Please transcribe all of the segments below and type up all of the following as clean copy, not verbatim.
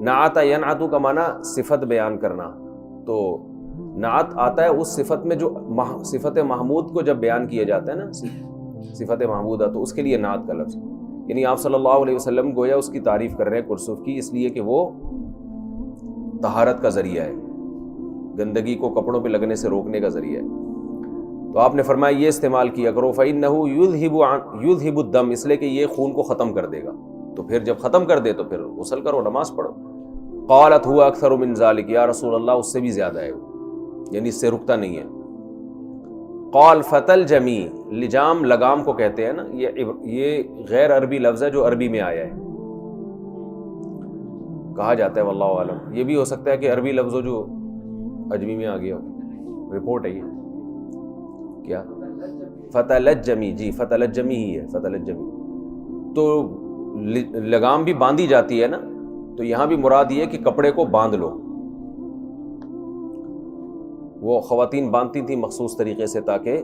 نعت ینعت کا معنی صفت بیان کرنا، تو نعت آتا ہے اس صفت میں جو صفت محمود کو جب بیان کیا جاتا ہے نا، صفت محمودہ، تو اس کے لیے نعت کا لفظ، یعنی آپ صلی اللہ علیہ وسلم گویا اس کی تعریف کر رہے ہیں کرسف کی، اس لیے کہ وہ طہارت کا ذریعہ ہے، گندگی کو کپڑوں پہ لگنے سے روکنے کا ذریعہ ہے۔ تو آپ نے فرمایا یہ استعمال کیا کرو، فَإِنَّهُ يُذْهِبُ الدَّمَ، اس لیے کہ یہ خون کو ختم کر دے گا، تو پھر جب ختم کر دے تو پھر غسل کرو، نماز پڑھو۔ قالت هو اکثر من ذلك، یا رسول اللہ اس سے بھی زیادہ ہے، یعنی اس سے رکتا نہیں ہے۔ قال فتل جمی، لجام لگام کو کہتے ہیں نا، یہ غیر عربی لفظ ہے جو عربی میں آیا ہے، کہا جاتا ہے واللہ عالم، یہ بھی ہو سکتا ہے کہ عربی لفظ ہو جو عجمی میں آ گیا ہو، رپورٹ ہے یہ کیا فتلجمی، جی فتلجمی ہی ہے، فتلجمی، تو لگام بھی باندھی جاتی ہے نا، تو یہاں بھی مراد یہ ہے کہ کپڑے کو باندھ لو، وہ خواتین باندھتی تھیں مخصوص طریقے سے تاکہ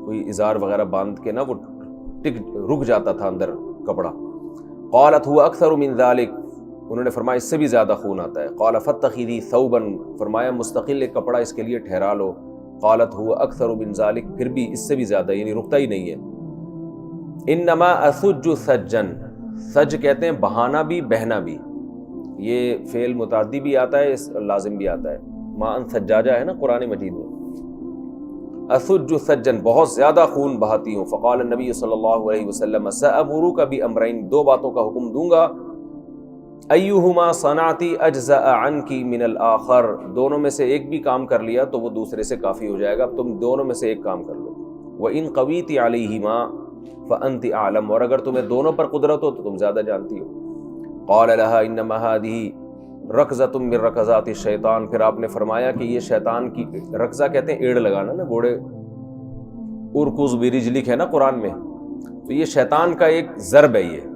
کوئی ازار وغیرہ باندھ کے نا وہ رک جاتا تھا اندر کپڑا۔ قالت هو اکثر من ذلك، انہوں نے فرمایا اس سے بھی زیادہ خون آتا ہے۔ قال فاتخذي ثوبا، فرمایا مستقل ایک کپڑا اس کے لیے ٹھہرا لو۔ قالت هو اکثر من ذلك، پھر بھی اس سے بھی زیادہ، یعنی رکتا ہی نہیں ہے۔ انما اسج سجا، سج کہتے ہیں بہانا بھی بہنا بھی، یہ فعل متعدی بھی آتا ہے، لازم بھی آتا ہے، ما ان سجاجہ ہے نا قرآن مجید میں، اسج سجن، بہت زیادہ خون بہاتی ہوں۔ فقال النبی صلی اللہ علیہ وسلم سأمرک بأمرین، دو باتوں کا حکم دوں گا، ایہما صنعتی اجزاء عنکی من الآخر، دونوں میں سے ایک بھی کام کر لیا تو وہ دوسرے سے کافی ہو جائے گا، تم دونوں میں سے ایک کام کر لو۔ وإن قویت علیہما فأنت اعلم، اور اگر تمہیں دونوں پر قدرت ہو تو تم زیادہ جانتی ہو۔ قال لها انما هذه رکضۃ من رکضات الشیطان، پھر آپ نے فرمایا کہ یہ شیطان کی، رکضہ کہتے ہیں ایڑ لگانا نا، گھوڑے ارکض برجلک ہے نا قرآن میں، تو یہ شیطان کا ایک ضرب ہے، یہ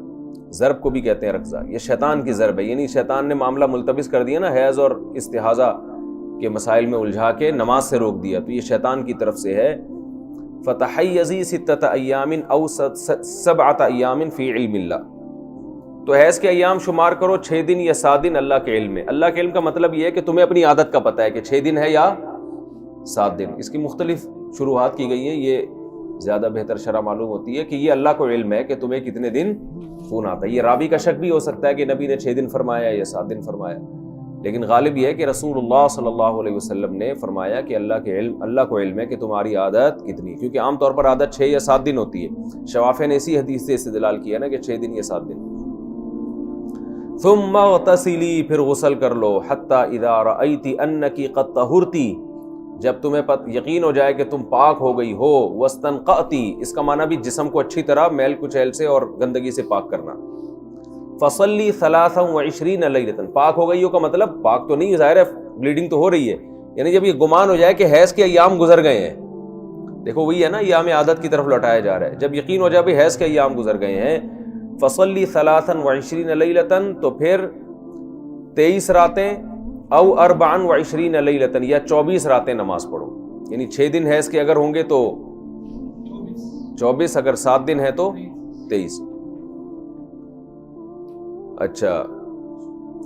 ضرب کو بھی کہتے ہیں رکضہ، یہ شیطان کی ضرب ہے، یعنی شیطان نے معاملہ ملتبس کر دیا نا، حیض اور استحاضہ کے مسائل میں الجھا کے نماز سے روک دیا، تو یہ شیطان کی طرف سے ہے۔ فتحیزی ستۃ ایام او سبعۃ ایام فی علم اللہ، تو حیض کے ایام شمار کرو 6 دن یا 7 دن اللہ کے علم میں۔ اللہ کے علم کا مطلب یہ ہے کہ تمہیں اپنی عادت کا پتہ ہے کہ 6 دن ہے یا 7 دن، اس کی مختلف شروحات کی گئی ہیں، یہ زیادہ بہتر شرح معلوم ہوتی ہے کہ یہ اللہ کو علم ہے کہ تمہیں کتنے دن خون آتا ہے۔ یہ راوی کا شک بھی ہو سکتا ہے کہ نبی نے 6 دن فرمایا یا 7 دن فرمایا، لیکن غالب یہ ہے کہ رسول اللہ صلی اللہ علیہ وسلم نے فرمایا کہ اللہ کو علم ہے کہ تمہاری عادت کتنی، کیونکہ عام طور پر عادت 6 یا 7 دن ہوتی ہے، شوافع نے اسی حدیث سے استدلال کیا نا کہ 6 دن یا 7 دن۔ ثم اغتسلی، پھر غسل کر لو، حتی اذا رأیتی انکی قد طہرتی، جب تمہیں یقین ہو جائے کہ تم پاک ہو گئی ہو، واستنقعتی، اس کا معنی بھی جسم کو اچھی طرح میل کچیل سے اور گندگی سے پاک کرنا۔ فصلی 23 لیلۃ، پاک ہو گئی ہو کا مطلب پاک تو نہیں، ظاہر ہے بلیڈنگ تو ہو رہی ہے، یعنی جب یہ گمان ہو جائے کہ حیض کے ایام گزر گئے ہیں، دیکھو وہی ہے نا، ایام عادت کی طرف لوٹایا جا رہا ہے، جب یقین ہو جائے بھی حیض کے ایام گزر گئے ہیں، فصلی 23 لیلۃ، تو پھر 23 راتیں، او 24 لیلۃ، یا 24 راتیں نماز پڑھو، یعنی 6 دن حیض کے اگر ہوں گے تو 24، اگر 7 دن ہے تو 23۔ اچھا،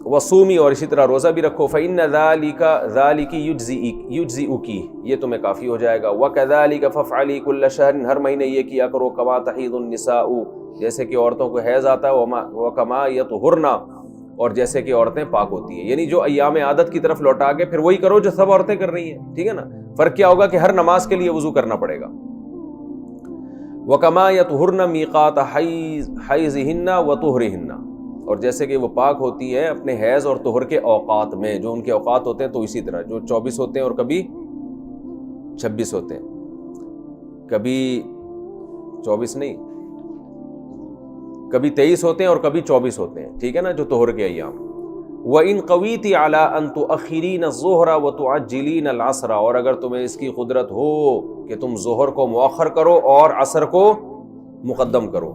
وصومی، اور اسی طرح روزہ بھی رکھو، فإن ذالک یجزئک، یہ تمہیں کافی ہو جائے گا، وکذالک فافعلی کل شہر، ہر مہینے یہ کیا کرو، کما تحیض النساء، جیسے کہ عورتوں کو حیض آتا ہے، وکما یطہرن، اور جیسے کہ عورتیں پاک ہوتی ہیں، یعنی جو ایام عادت کی طرف لوٹا کے پھر وہی کرو جو سب عورتیں کر رہی ہیں، ٹھیک ہے نا، فرق کیا ہوگا کہ ہر نماز کے لیے وضو کرنا پڑے گا۔ وکما یطہرن میقات حیضہن وطہرہن، اور جیسے کہ وہ پاک ہوتی ہیں اپنے حیض اور طہر کے اوقات میں، جو ان کے اوقات ہوتے ہیں تو اسی طرح جو 24 ہوتے ہیں اور کبھی 26 ہوتے ہیں، کبھی 24 نہیں، کبھی 23 ہوتے ہیں اور کبھی 24 ہوتے ہیں، ٹھیک ہے نا، جو طہر کے ایام۔ وَإِن قَوِيتِ عَلَىٰ أَن تُؤَخِّرِينَ الظُّهْرَ وَتُعَجِّلِينَ الْعَصْرَ، اور اگر تمہیں اس کی قدرت ہو کہ تم ظہر کو مؤخر کرو اور عصر کو مقدم کرو،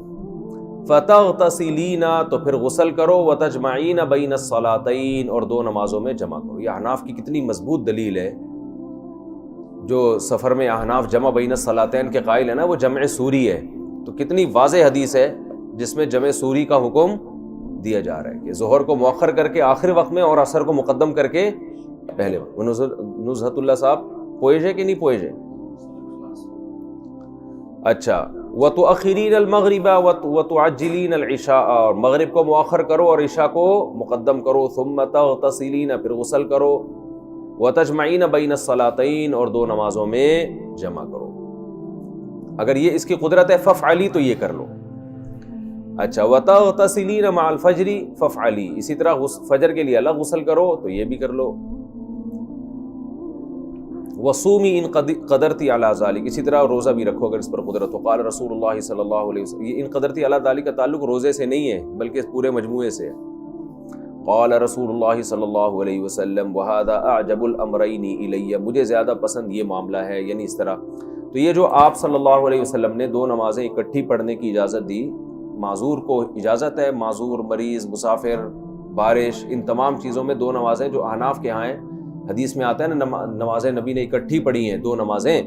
فَتَغْتَسِلِينَ، تو پھر غسل کرو، وَتَجْمَعِينَ بَيْنَ الصَّلَاتَيْنِ، اور 2 نمازوں میں جمع کرو۔ یہ احناف کی کتنی مضبوط دلیل ہے، جو سفر میں احناف جمع بین الصلاتین کے قائل ہے نا، وہ جمع سوری ہے، تو کتنی واضح حدیث ہے جس میں جمع سوری کا حکم دیا جا رہا ہے کہ ظہر کو مؤخر کر کے آخر وقت میں اور عصر کو مقدم کر کے پہلے وقت. نزہت اللہ صاحب پوئے ہے کہ نہیں پوئے ہے؟ اچھا. وَتُؤَخِّرِينَ الْمَغْرِبَ وَتُعَجِّلِينَ الْعِشَاءَ، اور مغرب کو مؤخر کرو اور عشاء کو مقدم کرو. ثُمَّ تَغْتَسِلِينَ، پھر غسل کرو. وَتَجْمَعِينَ بَيْنَ الصَّلَاتَيْن، اور دو نمازوں میں جمع کرو. اگر یہ اس کی قدرت ہے فَافْعَلِي تو یہ کر لو. اچھا. وَتَغْتَسِلِينَ مَعَ الْفَجْرِ فَافْعَلِي، اسی طرح فجر کے لیے الگ غسل کرو تو یہ بھی کر لو. وصومی ان قدرتی علی ذالک، اسی طرح روزہ بھی رکھو اگر اس پر قدرت ہو. قال رسول اللہ صلی اللہ علیہ وسلم، یہ ان قدرتی علی ذالک کا تعلق روزے سے نہیں ہے بلکہ پورے مجموعے سے ہے. قال رسول اللہ صلی اللہ علیہ وسلم وہذا اعجب الامرین الی، مجھے زیادہ پسند یہ معاملہ ہے، یعنی اس طرح. تو یہ جو آپ صلی اللہ علیہ وسلم نے دو نمازیں اکٹھی پڑھنے کی اجازت دی، معذور کو اجازت ہے، معذور، مریض، مسافر، بارش، ان تمام چیزوں میں دو نمازیں جو احناف کے ہاں ہیں، حدیث میں آتا ہے نا نمازیں نبی نے اکٹھی پڑھی ہیں دو نمازیں.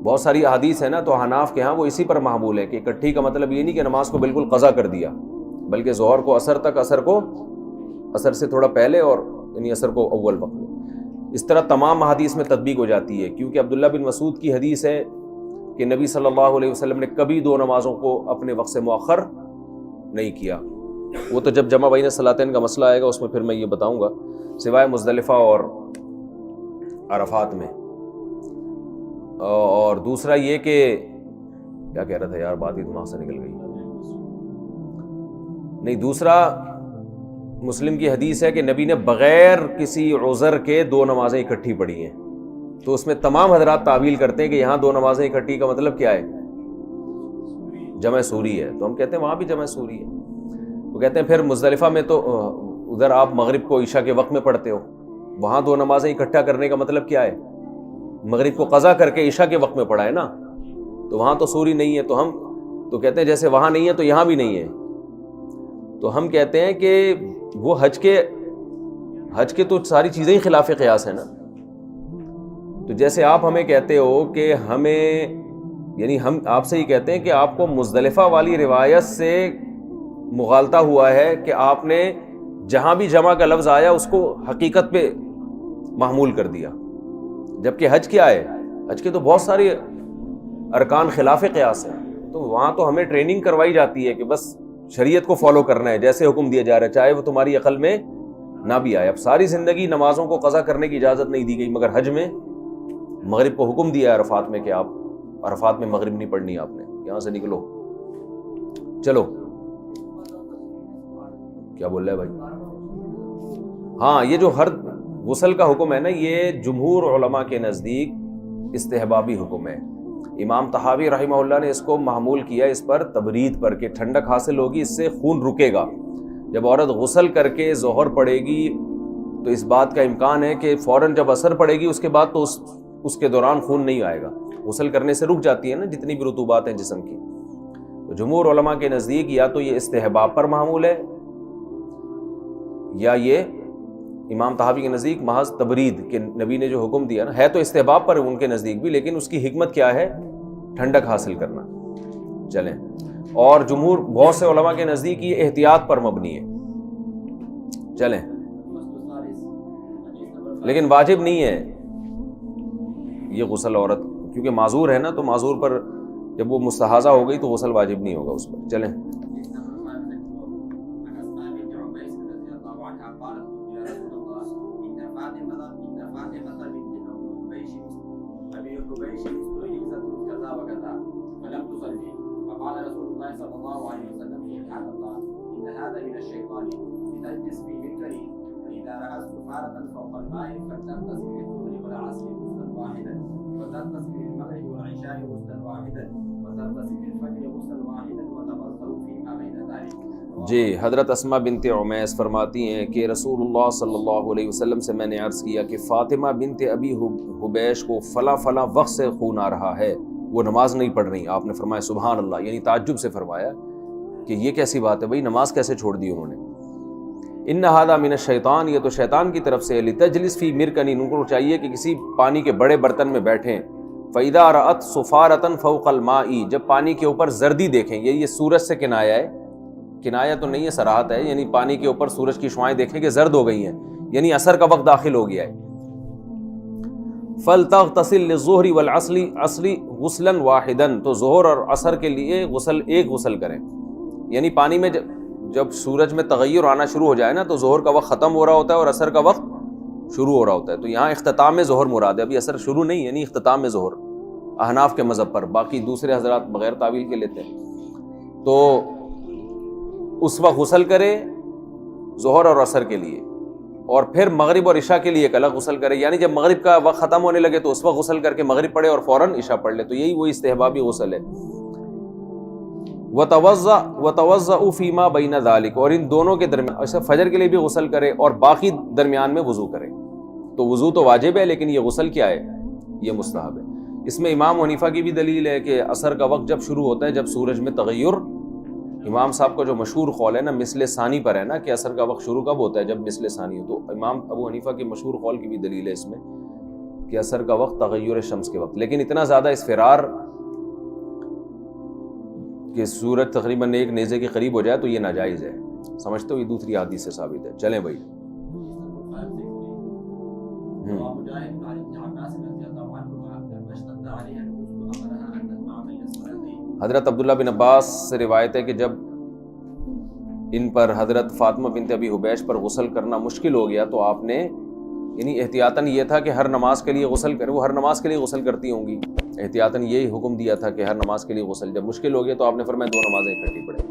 بہت ساری احادیث ہیں نا، تو حناف کے ہاں وہ اسی پر محمول ہے کہ اکٹھی کا مطلب یہ نہیں کہ نماز کو بالکل قضا کر دیا، بلکہ ظہر کو عصر تک، عصر کو عصر سے تھوڑا پہلے، اور یعنی عصر کو اول وقت میں. اس طرح تمام احادیث میں تطبیق ہو جاتی ہے، کیونکہ عبداللہ بن مسعود کی حدیث ہے کہ نبی صلی اللہ علیہ وسلم نے کبھی دو نمازوں کو اپنے وقت سے مؤخر نہیں کیا. وہ تو جب جمع بین الصلاتین کا مسئلہ آئے گا اس میں پھر میں یہ بتاؤں گا، سوائے مزدلفہ اور عرفات میں. اور دوسرا یہ کہ کیا کہہ رہا تھا یار، بات ہی دماغ سے نکل گئی. نہیں، دوسرا مسلم کی حدیث ہے کہ نبی نے بغیر کسی عذر کے دو نمازیں اکٹھی پڑھی ہیں. تو اس میں تمام حضرات تعویل کرتے ہیں کہ یہاں دو نمازیں اکٹھی کا مطلب کیا ہے؟ جمع سوری ہے. تو ہم کہتے ہیں وہاں بھی جمع سوری ہے. وہ کہتے ہیں پھر مزدلفہ میں تو ادھر آپ مغرب کو عشاء کے وقت میں پڑھتے ہو، وہاں دو نمازیں اکٹھا کرنے کا مطلب کیا ہے؟ مغرب کو قضا کر کے عشاء کے وقت میں پڑھا ہے نا، تو وہاں تو سوری نہیں ہے. تو ہم تو کہتے ہیں جیسے وہاں نہیں ہے تو یہاں بھی نہیں ہے. تو ہم کہتے ہیں کہ وہ حج کے تو ساری چیزیں ہی خلاف قیاس ہیں نا. تو جیسے آپ ہمیں کہتے ہو کہ ہمیں، یعنی ہم آپ سے یہ کہتے ہیں کہ آپ کو مزدلفہ والی روایت سے مغالطہ ہوا ہے کہ آپ نے جہاں بھی جمع کا لفظ آیا اس کو حقیقت پہ محمول کر دیا، جبکہ حج کیا ہے؟ حج کے تو بہت سارے ارکان خلاف قیاس ہیں. تو وہاں تو ہمیں ٹریننگ کروائی جاتی ہے کہ بس شریعت کو فالو کرنا ہے، جیسے حکم دیا جا رہا ہے چاہے وہ تمہاری عقل میں نہ بھی آئے. اب ساری زندگی نمازوں کو قضا کرنے کی اجازت نہیں دی گئی، مگر حج میں مغرب کو حکم دیا ہے عرفات میں کہ آپ عرفات میں مغرب نہیں پڑھنی آپ نے. یہاں سے نکلو، چلو. کیا بول رہا ہے بھائی؟ ہاں، یہ جو ہر غسل کا حکم ہے نا، یہ جمہور علماء کے نزدیک استحبابی حکم ہے. امام طحاوی رحمہ اللہ نے اس کو محمول کیا اس پر تبرید پر، کہ ٹھنڈک حاصل ہوگی، اس سے خون رکے گا. جب عورت غسل کر کے ظہر پڑے گی تو اس بات کا امکان ہے کہ فوراً جب عصر پڑے گی اس کے بعد تو اس کے دوران خون نہیں آئے گا. غسل کرنے سے رک جاتی ہے نا جتنی بھی رطوبات ہیں جسم کی. تو جمہور علماء کے نزدیک یا تو یہ استحباب پر معمول ہے، یا یہ امام طحاوی کے نزدیک محض تبرید، کہ نبی نے جو حکم دیا نا ہے تو استحباب پر ان کے نزدیک بھی، لیکن اس کی حکمت کیا ہے؟ ٹھنڈک حاصل کرنا. چلیں. اور جمہور بہت سے علماء کے نزدیک یہ احتیاط پر مبنی ہے. چلیں. لیکن واجب نہیں ہے یہ غسل عورت، کیونکہ معذور ہے نا، تو معذور پر جب وہ مستحاضہ ہو گئی تو غسل واجب نہیں ہوگا اس پر. چلیں. جی، حضرت اسماء بنت عمیس فرماتی ہیں کہ رسول اللہ صلی اللہ علیہ وسلم سے میں نے عرض کیا کہ فاطمہ بنت ابی حبیش کو فلاں فلاں وقت سے خون آ رہا ہے، وہ نماز نہیں پڑھ رہی. آپ نے فرمایا سبحان اللہ، یعنی تعجب سے فرمایا کہ یہ کیسی بات ہے بھائی، نماز کیسے چھوڑ دی انہوں نے. ان ھذا من الشیطان، یہ تو شیطان کی طرف سے. لتجلس فی مرکنی، ان کو چاہیے کہ کسی پانی کے بڑے برتن میں بیٹھیں. فاذا رأت صفارة فوق الماء، جب پانی کے اوپر زردی دیکھیں، یہ سورج سے کنایا ہے کنایا تو نہیں ہے، صراحت ہے، یعنی پانی کے اوپر سورج کی شعاعیں دیکھیں کہ زرد ہو گئی ہیں، یعنی عصر کا وقت داخل ہو گیا ہے۔ فَلْتَغْتَسِلْ لِلظُّهْرِ وَالْعَصْرِ غُسْلًا وَاحِدًا، تو ظہر اور عصر کے لیے ایک غسل کریں، یعنی پانی میں جب سورج میں تغیر آنا شروع ہو جائے نا تو ظہر کا وقت ختم ہو رہا ہوتا ہے اور عصر کا وقت شروع ہو رہا ہوتا ہے، تو یہاں اختتام میں ظہر مراد ہے، ابھی عصر شروع نہیں، یعنی اختتام میں ظہر احناف کے مذہب پر، باقی دوسرے حضرات بغیر تعویل کے لیتے ہیں۔ تو اس وقت غسل کرے ظہر اور عصر کے لیے، اور پھر مغرب اور عشاء کے لیے ایک الگ غسل کرے، یعنی جب مغرب کا وقت ختم ہونے لگے تو اس وقت غسل کر کے مغرب پڑھے اور فوراً عشاء پڑھ لے، تو یہی وہی استحبابی غسل ہے۔ وَتَوَضَّأُ فِي مَا بَيْنَ ذَلِكَ، اور ان دونوں کے درمیان، ایسا فجر کے لیے بھی غسل کرے اور باقی درمیان میں وضو کرے۔ تو وضو تو واجب ہے، لیکن یہ غسل کیا ہے؟ یہ مستحب ہے۔ اس میں امام حنیفہ کی بھی دلیل ہے کہ عصر کا وقت جب شروع ہوتا ہے جب سورج میں تغیر، امام صاحب کا جو مشہور قول ہے نا مثل ثانی پر ہے نا کہ عصر کا وقت شروع کب ہوتا ہے؟ جب مثل ثانی ہو، تو امام ابو حنیفہ کی مشہور قول کی بھی دلیل ہے اس میں کہ عصر کا وقت تغیر شمس کے وقت، لیکن اتنا زیادہ اسفرار کہ سورج تقریباً ایک نیزے کے قریب ہو جائے تو یہ ناجائز ہے، سمجھتے ہو؟ یہ دوسری حدیث سے ثابت ہے۔ چلیں بھائی، حضرت عبداللہ بن عباس سے روایت ہے کہ جب ان پر حضرت فاطمہ بنت ابی حبیش پر غسل کرنا مشکل ہو گیا تو آپ نے یعنی احتیاطاً یہ تھا کہ ہر نماز کے لیے غسل کرے، وہ ہر نماز کے لیے غسل کرتی ہوں گی، احتیاطاً یہی حکم دیا تھا کہ ہر نماز کے لیے غسل، جب مشکل ہو گیا تو آپ نے فرمایا 2 نمازیں اکٹھی پڑھیں۔